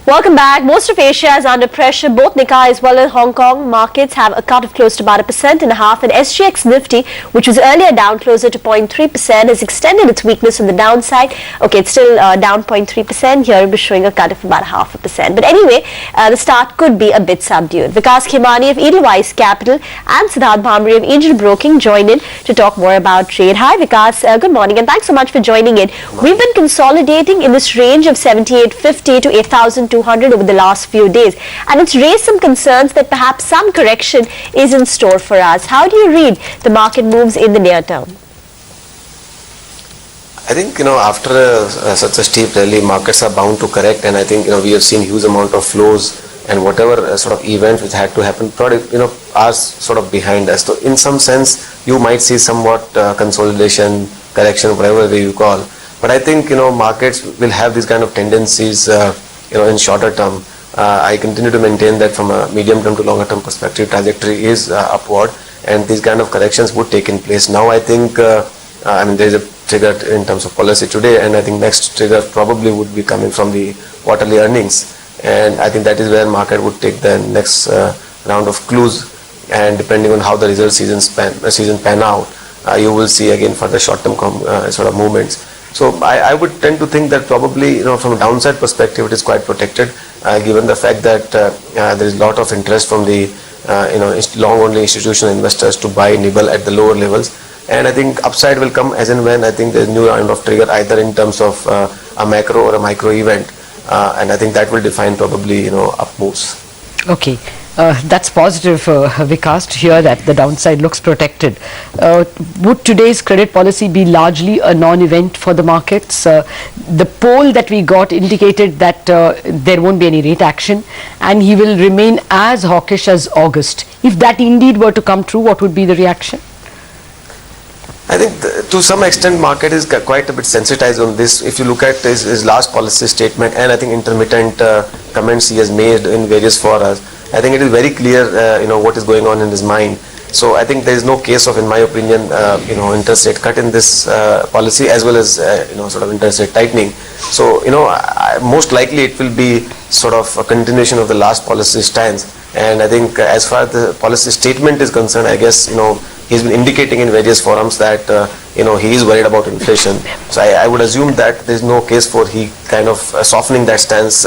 Welcome back. Most of Asia is under pressure. Both Nikkei as well as Hong Kong markets have a cut of close to about 1.5%, and SGX Nifty, which was earlier down closer to 0.3%, has extended its weakness on the downside. Okay, it's still down 0.3%. Here it was showing a cut of about 0.5%. But anyway, the start could be a bit subdued. Vikas Khemani of Edelweiss Capital and Siddharth Bhamri of Angel Broking join in to talk more about trade. Hi Vikas, good morning and thanks so much for joining in. We've been consolidating in this range of 7850 to 8200 over the last few days, and it's raised some concerns that perhaps some correction is in store for us. How do you read the market moves in the near term? I think, after such a steep rally, markets are bound to correct, and I think, we have seen huge amount of flows, and whatever sort of events which had to happen, are sort of behind us. So in some sense, you might see somewhat consolidation, correction, whatever way you call. But I think, markets will have these kind of tendencies, in shorter term. I continue to maintain that from a medium term to longer term perspective, trajectory is upward, and these kind of corrections would take in place. Now I think, there is a trigger in terms of policy today, and I think next trigger probably would be coming from the quarterly earnings, and I think that is where market would take the next round of clues, and depending on how the result season pan out, you will see again further short-term sort of movements. So I would tend to think that probably, from a downside perspective, it is quite protected, given the fact that there is a lot of interest from the, long-only institutional investors to buy nibble at the lower levels. And I think upside will come as and when I think there's new round of trigger, either in terms of a macro or a micro event, and I think that will define probably, up moves. Okay. That's positive, Vikas, to hear that the downside looks protected. Would today's credit policy be largely a non-event for the markets? The poll that we got indicated that there won't be any rate action and he will remain as hawkish as August. If that indeed were to come true, what would be the reaction? I think to some extent market is quite a bit sensitized on this. If you look at his last policy statement and I think intermittent comments he has made in various forums, I think it is very clear, what is going on in his mind. So I think there is no case of, in my opinion, interest rate cut in this policy, as well as, sort of interest rate tightening. So, most likely it will be sort of a continuation of the last policy stance. And I think as far as the policy statement is concerned, I guess, he's been indicating in various forums that, he is worried about inflation. So I would assume that there is no case for he kind of softening that stance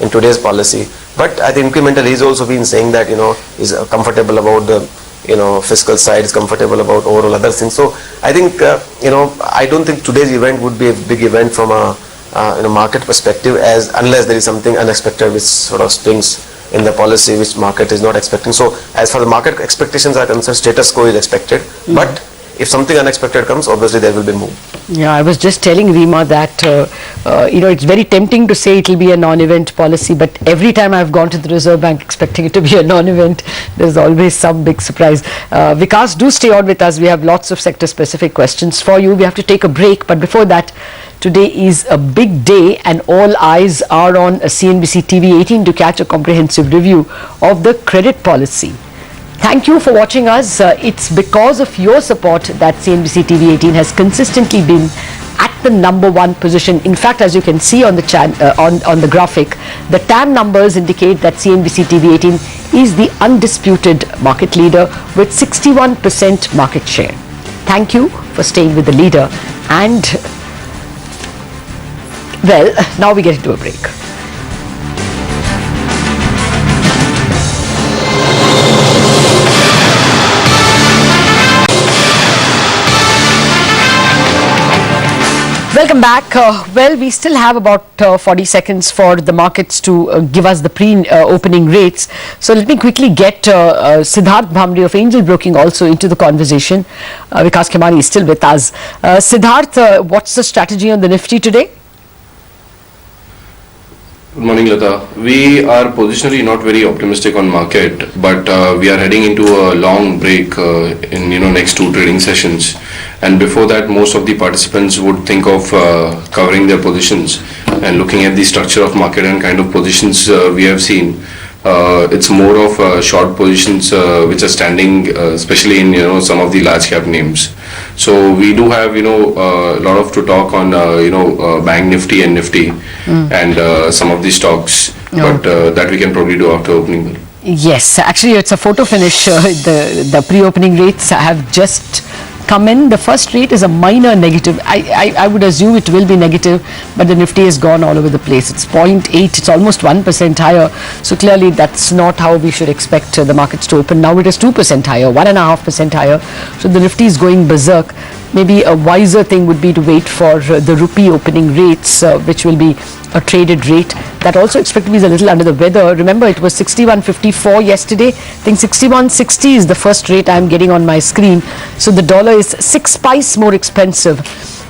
in today's policy. But I think incrementally he's also been saying that, he's comfortable about the, fiscal side, is comfortable about overall other things. So I think, I don't think today's event would be a big event from a, market perspective, unless there is something unexpected which sort of springs in the policy which market is not expecting. So as far as the market expectations are concerned, status quo is expected. But if something unexpected comes, obviously there will be move. Yeah, I was just telling Rima that, it's very tempting to say it will be a non-event policy, but every time I've gone to the Reserve Bank expecting it to be a non-event, there's always some big surprise. Vikas, do stay on with us. We have lots of sector-specific questions for you. We have to take a break, but before that, today is a big day and all eyes are on CNBC TV 18 to catch a comprehensive review of the credit policy. Thank you for watching us. It's because of your support that CNBC TV 18 has consistently been at the #1 position. In fact, as you can see on the on the graphic, the TAM numbers indicate that CNBC TV 18 is the undisputed market leader with 61% market share. Thank you for staying with the leader, and well, now we get into a break. Welcome back. Well, we still have about 40 seconds for the markets to give us the pre-opening rates. So let me quickly get Siddharth Bhamri of Angel Broking also into the conversation. Vikas Khemani is still with us. Siddharth, what's the strategy on the Nifty today? Good morning, Lata. We are positionally not very optimistic on market, but we are heading into a long break in next 2 trading sessions. And before that, most of the participants would think of covering their positions and looking at the structure of market and kind of positions we have seen. It's more of short positions which are standing, especially in some of the large cap names. So we do have a lot of to talk on Bank Nifty and Nifty and some of the stocks. but that we can probably do after opening. Yes, actually it's a photo finish. The pre-opening rates have just come in. The first rate is a minor negative. I would assume it will be negative, but the Nifty has gone all over the place. It's 0.8, it's almost 1% higher. So clearly that's not how we should expect the markets to open. Now it is 2% higher, 1.5% higher. So the Nifty is going berserk. Maybe a wiser thing would be to wait for the rupee opening rates, which will be a traded rate. That also expect to be a little under the weather. Remember, it was 61.54 yesterday. I think 61.60 is the first rate I'm getting on my screen. So the dollar is 6 pice more expensive.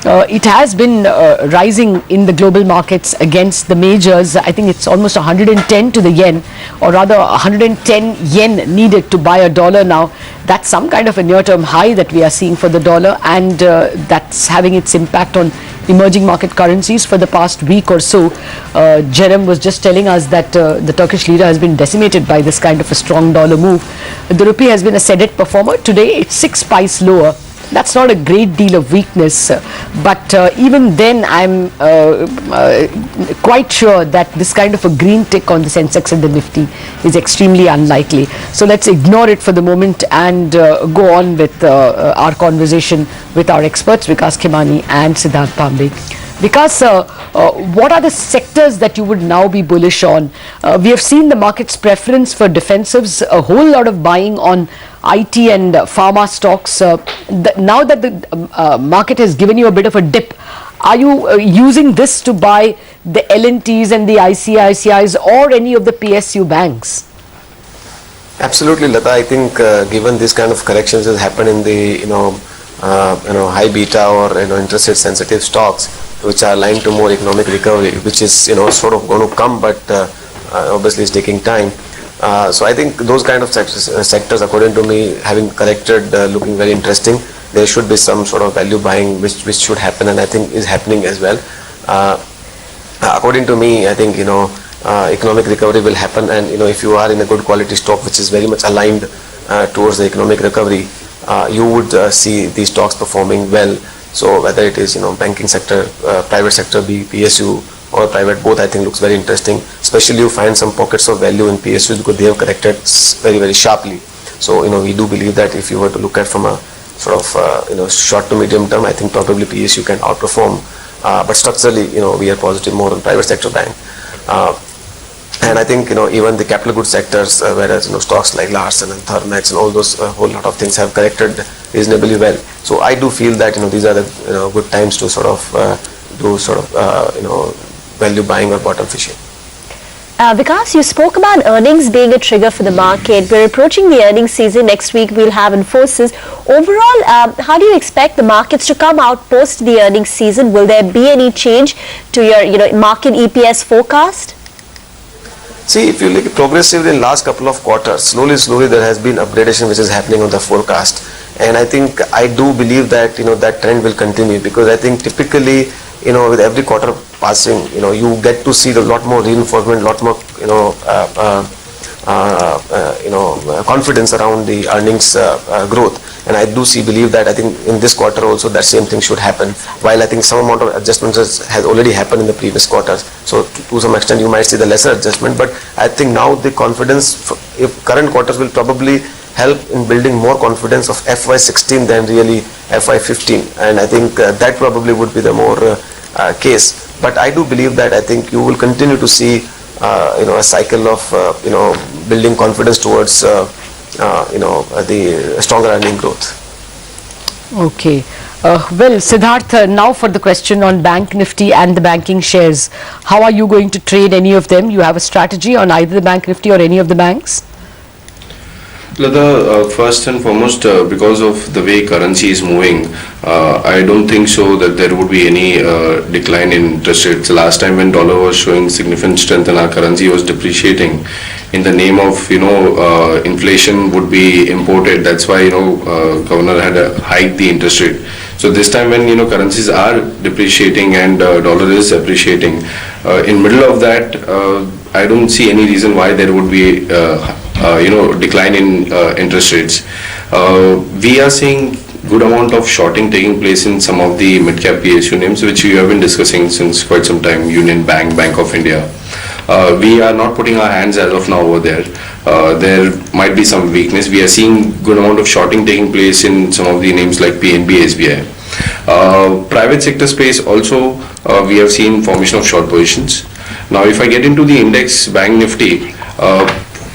It has been rising in the global markets against the majors. I think it's almost 110 to the yen, or rather 110 yen needed to buy a dollar now. That's some kind of a near-term high that we are seeing for the dollar, and that's having its impact on emerging market currencies for the past week or so. Jerem was just telling us that the Turkish lira has been decimated by this kind of a strong dollar move. The rupee has been a sedate performer. Today it's 6 pice lower. That's not a great deal of weakness, but even then I'm quite sure that this kind of a green tick on the Sensex and the Nifty is extremely unlikely. So let's ignore it for the moment and go on with our conversation with our experts, Vikas Khemani and Siddharth Pambe. Vikas, what are the sectors that you would now be bullish on? We have seen the market's preference for defensives, a whole lot of buying on IT and pharma stocks. Now that the market has given you a bit of a dip, are you using this to buy the L&Ts and the ICICIs or any of the PSU banks? Absolutely, Lata. I think given this kind of corrections has happened in the high beta or interest rate sensitive stocks, which are aligned to more economic recovery, which is sort of going to come, but obviously it's taking time. So I think those kind of sectors, according to me, having corrected, looking very interesting. There should be some sort of value buying which should happen, and I think is happening as well. According to me, I think economic recovery will happen, and if you are in a good quality stock which is very much aligned towards the economic recovery, you would see these stocks performing well. So whether it is banking sector, private sector, PSU or private, both I think looks very interesting. Especially you find some pockets of value in PSU because they have corrected very sharply. So we do believe that if you were to look at from a sort of short to medium term, I think probably PSU can outperform. But structurally we are positive more on private sector bank. And I think even the capital goods sectors, whereas stocks like Larsen and Thermax and all those whole lot of things have corrected reasonably well. So I do feel that these are the good times to sort of do value buying or bottom fishing. Vikas, you spoke about earnings being a trigger for the market. We're approaching the earnings season. Next week we'll have Infosys. Overall, how do you expect the markets to come out post the earnings season? Will there be any change to your market EPS forecast? See, if you look progressively in last couple of quarters, slowly there has been upgradation which is happening on the forecast, and I think I do believe that that trend will continue, because I think typically with every quarter passing, you get to see a lot more reinforcement, lot more confidence around the earnings growth. And I do believe that I think in this quarter also that same thing should happen, while I think some amount of adjustments has already happened in the previous quarters. So to some extent you might see the lesser adjustment, but I think now the confidence, if current quarters will probably help in building more confidence of FY16 than really FY15, and I think that probably would be the more case. But I do believe that I think you will continue to see a cycle of building confidence towards the stronger earning growth. Okay. Well, Siddharth, now for the question on Bank Nifty and the banking shares. How are you going to trade any of them? You have a strategy on either the Bank Nifty or any of the banks? Lata, first and foremost, because of the way currency is moving, I don't think so that there would be any decline in interest rates. Last time when dollar was showing significant strength and our currency was depreciating, in the name of inflation would be imported. That's why governor had hiked the interest rate. So this time when currencies are depreciating and dollar is appreciating, in middle of that, I don't see any reason why there would be decline in interest rates. We are seeing good amount of shorting taking place in some of the mid-cap PSU names, which we have been discussing since quite some time. Union Bank, Bank of India. we are not putting our hands as of now over there. There might be some weakness. We are seeing good amount of shorting taking place in some of the names like PNB, SBI. Private sector space also, we have seen formation of short positions. Now, if I get into the index Bank Nifty,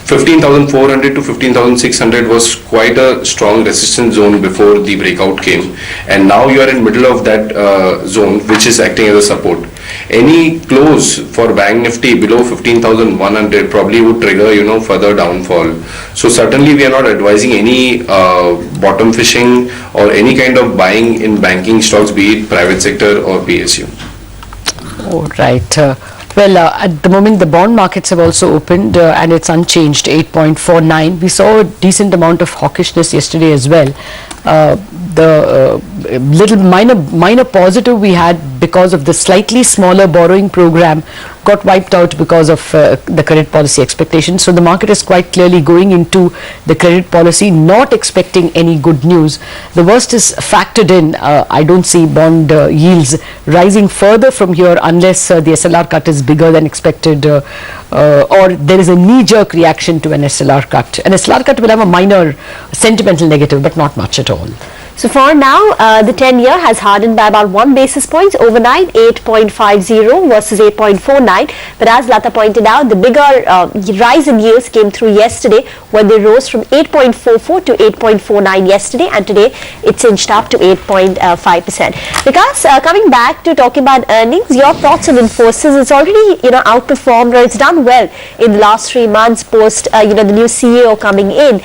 15,400 to 15,600 was quite a strong resistance zone before the breakout came, and now you are in middle of that zone, which is acting as a support. Any close for Bank Nifty below 15,100 probably would trigger, further downfall. So certainly we are not advising any bottom fishing or any kind of buying in banking stocks, be it private sector or PSU. All right. At the moment, the bond markets have also opened and it's unchanged, 8.49. We saw a decent amount of hawkishness yesterday as well. The little minor positive we had because of the slightly smaller borrowing program got wiped out because of the credit policy expectations. So the market is quite clearly going into the credit policy, not expecting any good news. The worst is factored in. I don't see bond yields rising further from here unless the SLR cut is bigger than expected or there is a knee-jerk reaction to an SLR cut. An SLR cut will have a minor sentimental negative, but not much at all. So for now, the 10-year has hardened by about 1 basis point overnight, 8.50 versus 8.49. But as Lata pointed out, the bigger rise in yields came through yesterday when they rose from 8.44 to 8.49 yesterday, and today it's inched up to 8.5%. Because coming back to talking about earnings, your thoughts on Infosys? It's already outperformed, or it's done well in the last 3 months post the new CEO coming in.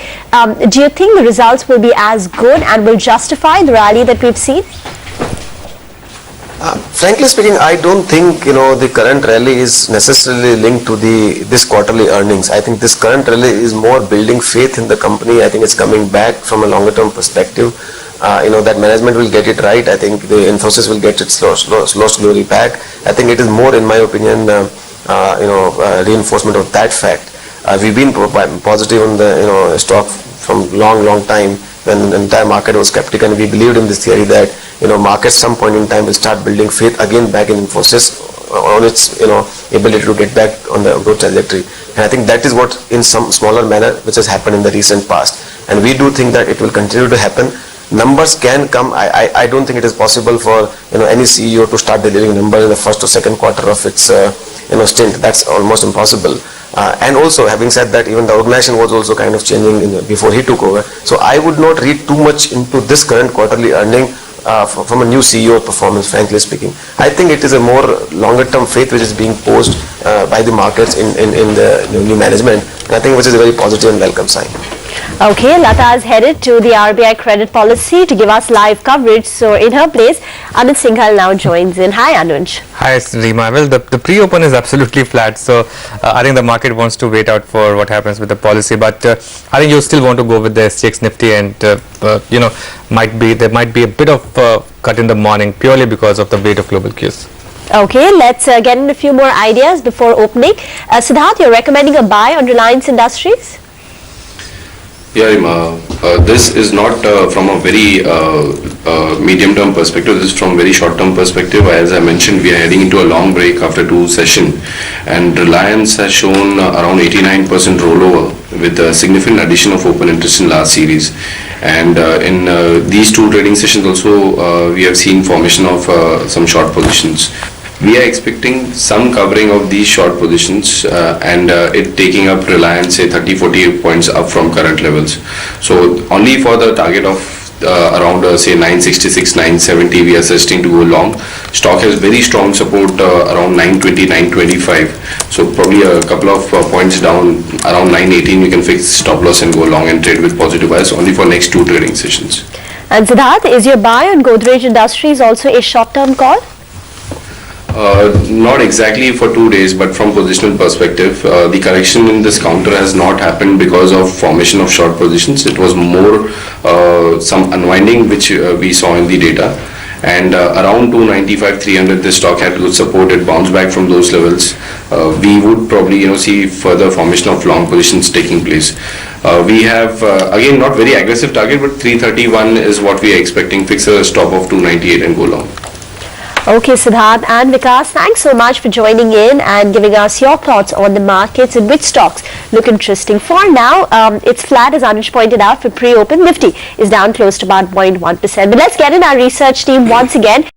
Do you think the results will be as good and will justify the rally that we've seen? Frankly speaking, I don't think the current rally is necessarily linked to this quarterly earnings. I think this current rally is more building faith in the company. I think it's coming back from a longer term perspective. That management will get it right. I think the Infosys will get its lost glory back. I think it is more, in my opinion, reinforcement of that fact. We've been positive on the stock from long time when the entire market was skeptical, and we believed in this theory that market some point in time will start building faith again back in Infosys on its ability to get back on the growth trajectory. And I think that is what in some smaller manner which has happened in the recent past, and we do think that it will continue to happen. Numbers can come. I don't think it is possible for any CEO to start delivering numbers in the first or second quarter of its stint. That's almost impossible. And also, having said that, even the organization was also kind of changing before he took over. So I would not read too much into this current quarterly earning from a new CEO performance, frankly speaking. I think it is a more longer term faith which is being posed by the markets in the new management, and I think which is a very positive and welcome sign. Okay, Lata is headed to the RBI credit policy to give us live coverage. So in her place, Anuj Singhal now joins in. Hi, Anuj. Hi, Reema. Well, the pre-open is absolutely flat, so I think the market wants to wait out for what happens with the policy. But I think you still want to go with the SGX Nifty, and there might be a bit of cut in the morning purely because of the weight of global cues. Okay, let's get in a few more ideas before opening. Siddharth, you're recommending a buy on Reliance Industries? Yeah, this is not from a very medium-term perspective. This is from very short-term perspective. As I mentioned, we are heading into a long break after 2 sessions, and Reliance has shown around 89% rollover with a significant addition of open interest in last series. And in these 2 trading sessions also, we have seen formation of some short positions. We are expecting some covering of these short positions and it taking up Reliance, say 30-40 points up from current levels. So only for the target of around say 966, 970 we are suggesting to go long. Stock has very strong support around 920, 925. So probably a couple of points down around 918 we can fix stop loss and go long and trade with positive bias only for next 2 trading sessions. And Siddharth, is your buy on Godrej Industries also a short-term call? Not exactly for 2 days, but from positional perspective, the correction in this counter has not happened because of formation of short positions. It was more some unwinding which we saw in the data, and around 295, 300 this stock had good support. It bounced back from those levels. We would probably see further formation of long positions taking place. We have again not very aggressive target, but 331 is what we are expecting. Fix a stop of 298 and go long. Okay, Siddharth and Vikas, thanks so much for joining in and giving us your thoughts on the markets and which stocks look interesting. For now, it's flat, as Anuj pointed out, for pre-open. Nifty is down close to about 0.1%. But let's get in our research team once again.